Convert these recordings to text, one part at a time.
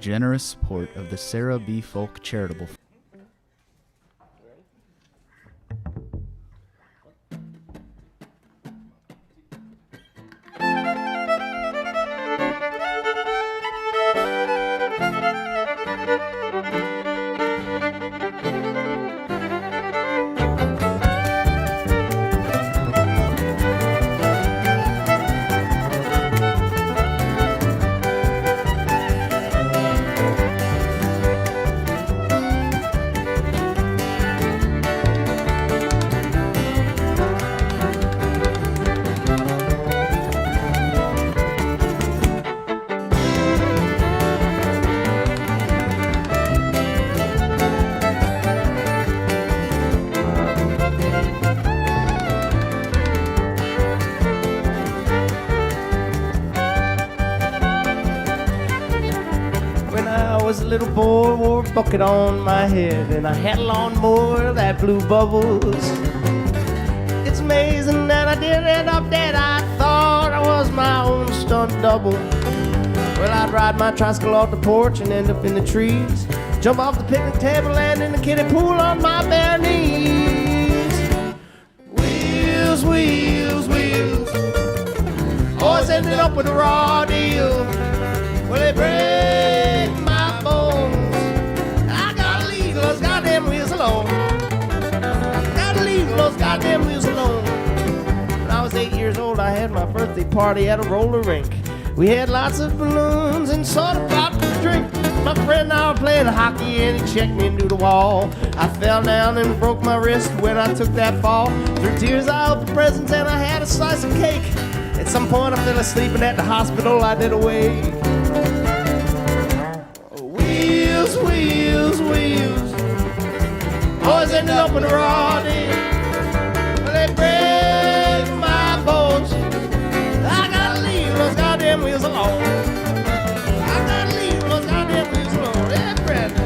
generous support of the Sarah B. Folk Charitable Fund. Little boy wore a bucket on my head, and I had a lawnmower that blew bubbles. It's amazing that I did end up dead. I thought I was my own stunt double. Well, I'd ride my tricycle off the porch and end up in the trees, jump off the picnic table, land in the kiddie pool on my bare knees. Wheels, wheels, wheels, always ended up with a raw deal. Well, they break my bones. I gotta leave those goddamn wheels alone. Gotta leave those goddamn wheels alone. When I was 8 years old, I had my birthday party at a roller rink. We had lots of balloons and soda pop to drink. My friend and I were playing hockey and he checked me into the wall. I fell down and broke my wrist when I took that fall. Through tears I opened presents and I had a slice of cake. At some point I fell asleep and at the hospital I did awake. Wheels, wheels, wheels, always ended up with a raw deal. Well, they break my bones. I gotta leave those goddamn wheels alone. I gotta leave those goddamn wheels alone. Yeah, Brandon.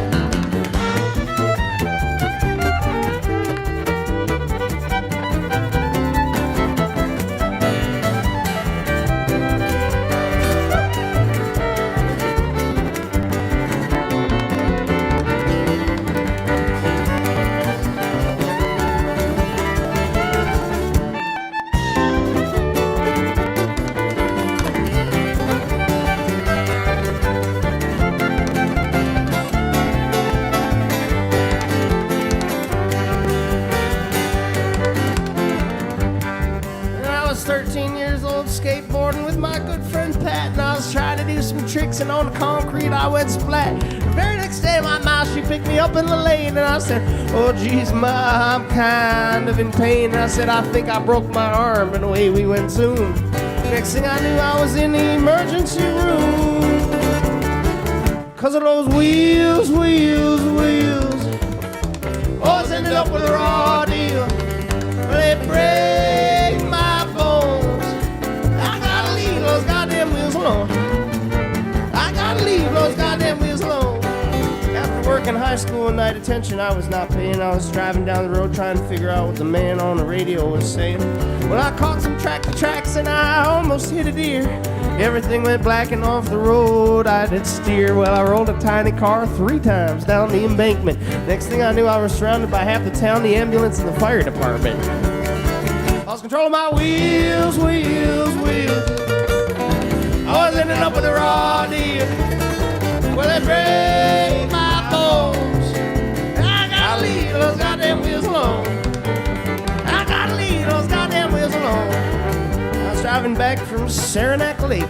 Skateboarding with my good friend Pat, and I was trying to do some tricks, and on the concrete I went splat. The very next day my mom, she picked me up in the lane, and I said, oh geez ma, I'm kind of in pain. And I said, I think I broke my arm, and away we went soon. Next thing I knew I was in the emergency room, 'cause of those wheels, wheels, wheels, always ended up with a raw deal. They break my bones. Those goddamn wheels alone. I gotta leave those goddamn wheels alone. After working high school and night attention, I was not paying. I was driving down the road trying to figure out what the man on the radio was saying. Well, I caught some tracks and I almost hit a deer. Everything went black and off the road I did steer. Well, I rolled a tiny car 3 times down the embankment. Next thing I knew, I was surrounded by half the town, the ambulance, and the fire department. I lost control of my wheels, wheels, wheels. I was ending up with a raw deal. Well, they break my bones. I gotta leave those goddamn wheels alone. I gotta leave those goddamn wheels alone. I was driving back from Saranac Lake,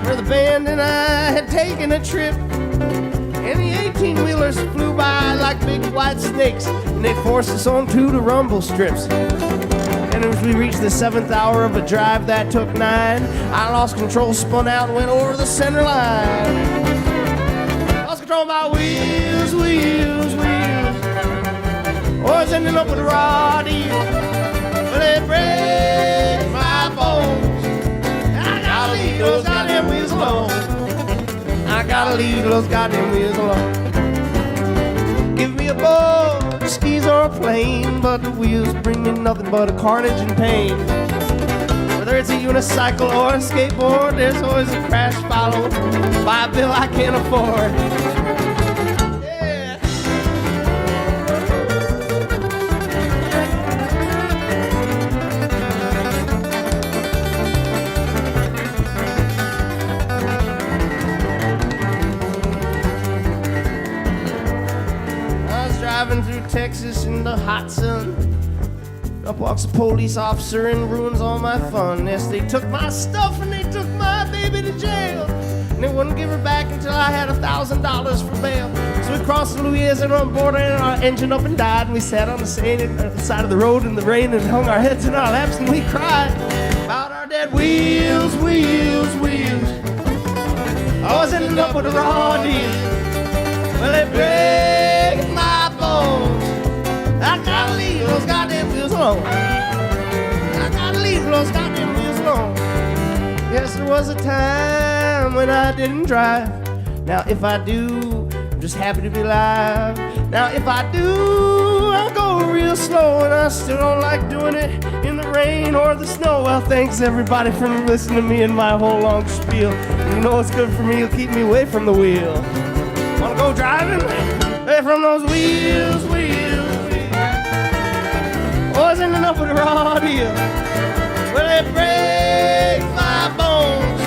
where the band and I had taken a trip. And the 18-wheelers flew by like big white snakes, and they forced us onto the rumble strips. And as we reached the 7th hour of a drive that took 9, I lost control, spun out, and went over the center line. Lost control of my wheels, wheels, wheels. Always ending up with a raw deal. But they break my bones. I gotta leave those goddamn wheels alone. I gotta leave those goddamn wheels alone. Give me a boat, skis or a plane, but the wheels bring me nothing but a carnage and pain. With Whether it's a unicycle or a skateboard, there's always a crash followed by a bill I can't afford. Yeah. I was driving through Texas in the hot sun. Up walks a police officer and ruins all my fun. Yes, they took my stuff and they took my baby to jail. And they wouldn't give her back until I had $1,000 for bail. So we crossed the Louisiana border and our engine up and died. And we sat on the side of the road in the rain and hung our heads in our laps and we cried about our dead wheels, wheels, wheels. I was ending up with a raw deal. Well, they break my bones. I gotta leave those goddamn wheels alone. I gotta leave those goddamn wheels alone. Yes, there was a time when I didn't drive. Now if I do, I'm just happy to be alive. Now if I do, I go real slow. And I still don't like doing it in the rain or the snow. Well, thanks everybody for listening to me and my whole long spiel. You know what's good for me, it'll keep me away from the wheel. Wanna go driving? Away from those wheels, wheels. Wasn't enough with a raw deal. Well, they break my bones.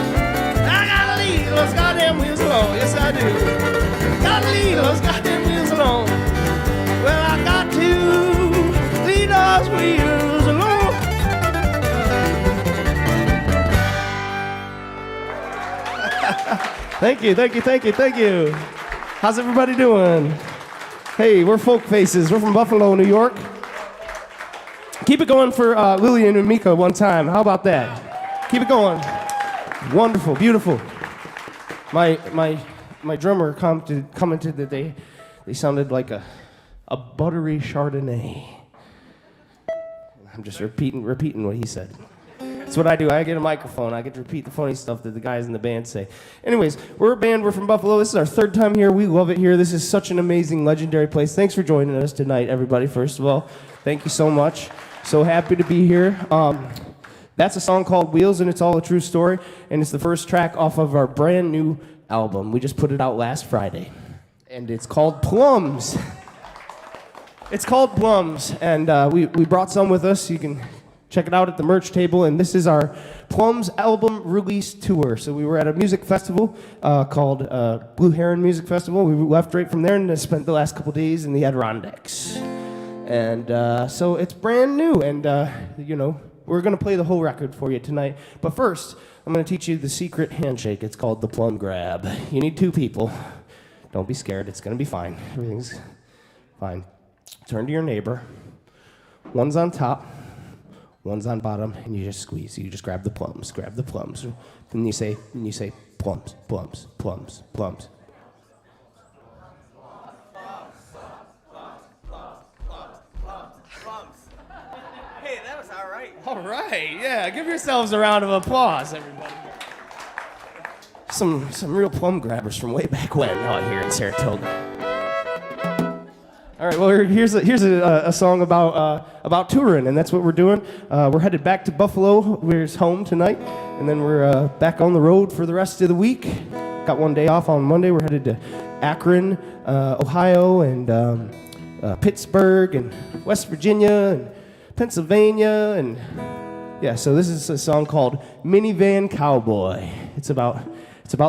I gotta leave those goddamn wheels alone. Yes, I do. Gotta leave those goddamn wheels alone. Well, I got to leave those wheels alone. Thank you, thank you, thank you, thank you. How's everybody doing? Hey, we're Folkfaces. We're from Buffalo, New York. Keep it going for Lillian and Micah one time. How about that? Keep it going. Wonderful, beautiful. My drummer commented that they sounded like a buttery Chardonnay. I'm just repeating what he said. That's what I do. I get a microphone. I get to repeat the funny stuff that the guys in the band say. Anyways, we're a band. We're from Buffalo. This is our third time here. We love it here. This is such an amazing, legendary place. Thanks for joining us tonight, everybody, first of all. Thank you so much. So happy to be here. That's a song called Wheels, and it's all a true story. And it's the first track off of our brand new album. We just put it out last Friday. And it's called Plums. It's called Plums. And we brought some with us. You can check it out at the merch table. And this is our Plums album release tour. So we were at a music festival called Blue Heron Music Festival. We left right from there and spent the last couple days in the Adirondacks. And so it's brand new, and we're going to play the whole record for you tonight. But first, I'm going to teach you the secret handshake. It's called the plum grab. You need two people. Don't be scared. It's going to be fine. Everything's fine. Turn to your neighbor. One's on top, one's on bottom, and you just squeeze. You just grab the plums. Grab the plums. Then you say plums, plums, plums, plums. All right, yeah, give yourselves a round of applause, everybody. Some real plum grabbers from way back when out here in Saratoga. All right, well, here's a song about touring, and that's what we're doing. We're headed back to Buffalo, where's home tonight, and then we're back on the road for the rest of the week. Got one day off on Monday. We're headed to Akron, Ohio, and Pittsburgh, and West Virginia, and Pennsylvania, and yeah, so this is a song called Minivan Cowboy. It's about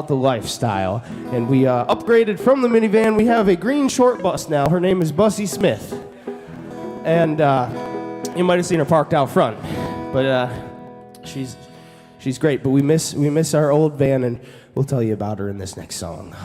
the lifestyle, and we upgraded from the minivan. We have a green short bus now. Her name is Bussy Smith, and you might have seen her parked out front, but she's great. But we miss our old van, and we'll tell you about her in this next song.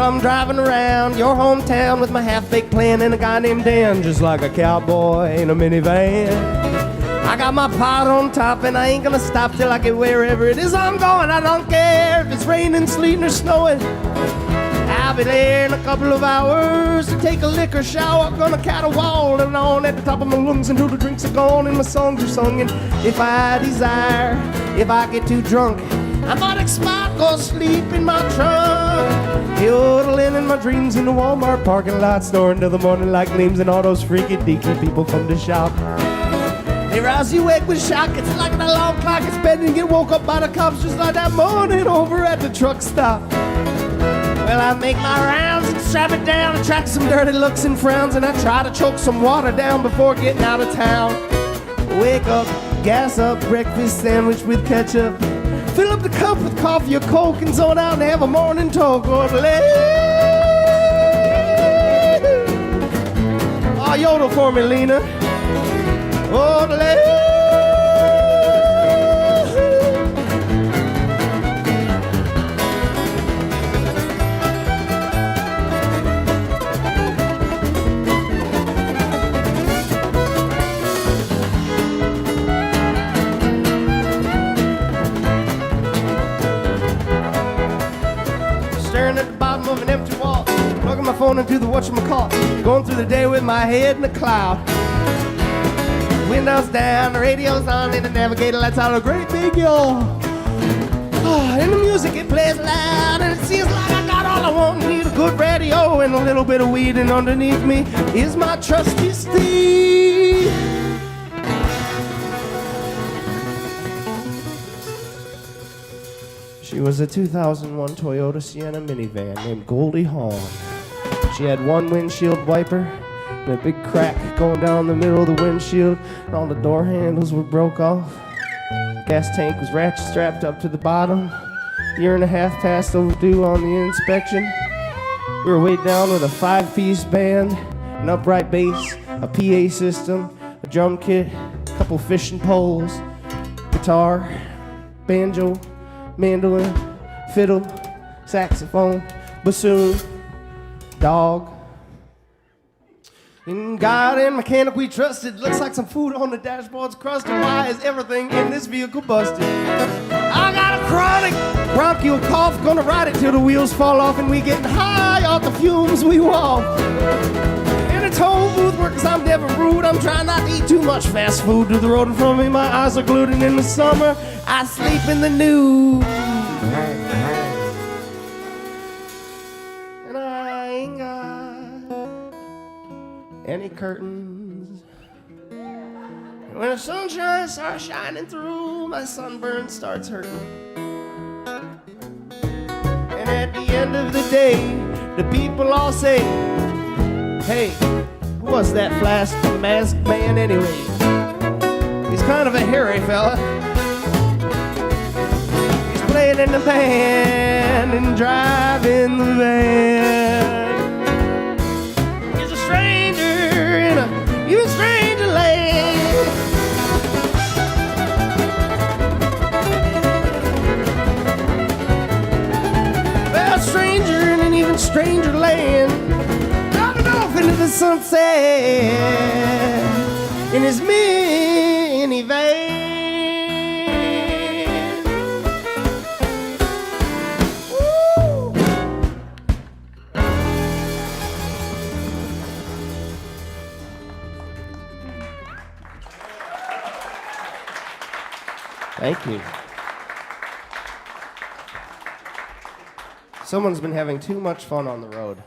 Well, I'm driving around your hometown with my half-baked plan and a guy named Dan, just like a cowboy in a minivan. I got my pot on top and I ain't gonna stop till I get wherever it is I'm going. I don't care if it's raining, sleeting, or snowing. I'll be there in a couple of hours to take a liquor shower. I'm gonna caterwaul and on at the top of my lungs until the drinks are gone and my songs are sung. And if I desire, if I get too drunk, I might expire, go sleep in my trunk. Yodeling in my dreams in the Walmart parking lot, snoring till the morning like gleams, and all those freaky deaky people come to shop. They rouse you awake with shock. It's like an alarm clock. It's bed and you get woke up by the cops just like that morning over at the truck stop. Well, I make my rounds and strap it down, attract some dirty looks and frowns, and I try to choke some water down before getting out of town. Wake up, gas up, breakfast sandwich with ketchup. Fill up the cup with coffee or Coke and zone out and have a morning talk. Oh, yodel for me, Lena. Oh, staring at the bottom of an empty wall, plugging my phone into the whatchamacallit, going through the day with my head in the cloud. Windows down, the radio's on, and the navigator lets out a great big yaw. And the music, it plays loud, and it seems like I got all I want. Need a good radio and a little bit of weed, and underneath me is my trusty Steve. She was a 2001 Toyota Sienna minivan named Goldie Hawn. She had one windshield wiper and a big crack going down the middle of the windshield, and all the door handles were broke off. Gas tank was ratchet strapped up to the bottom. Year and a half past overdue on the inspection. We were weighed down with a 5-piece band, an upright bass, a PA system, a drum kit, a couple fishing poles, guitar, banjo, mandolin, fiddle, saxophone, bassoon, dog. In God and mechanic we trusted. Looks like some food on the dashboard's crusted. Why is everything in this vehicle busted? I got a chronic bronchial cough, gonna ride it till the wheels fall off and we getting high off the fumes we walk. In a toll booth work, 'cause I'm never rude. I'm trying not to eat too much fast food. To the road in front of me, my eyes are glued, and in the summer I sleep in the nude. And I ain't got any curtains. And when the sunshine starts shining through, my sunburn starts hurting. And at the end of the day, the people all say, hey, who was that flash masked man anyway? He's kind of a hairy fella. He's playing in the band and driving the van. He's a stranger in a even stranger land. Well, a stranger in an even stranger land, driving off into the sunset in his minivan. Woo. Thank you. Someone's been having too much fun on the road.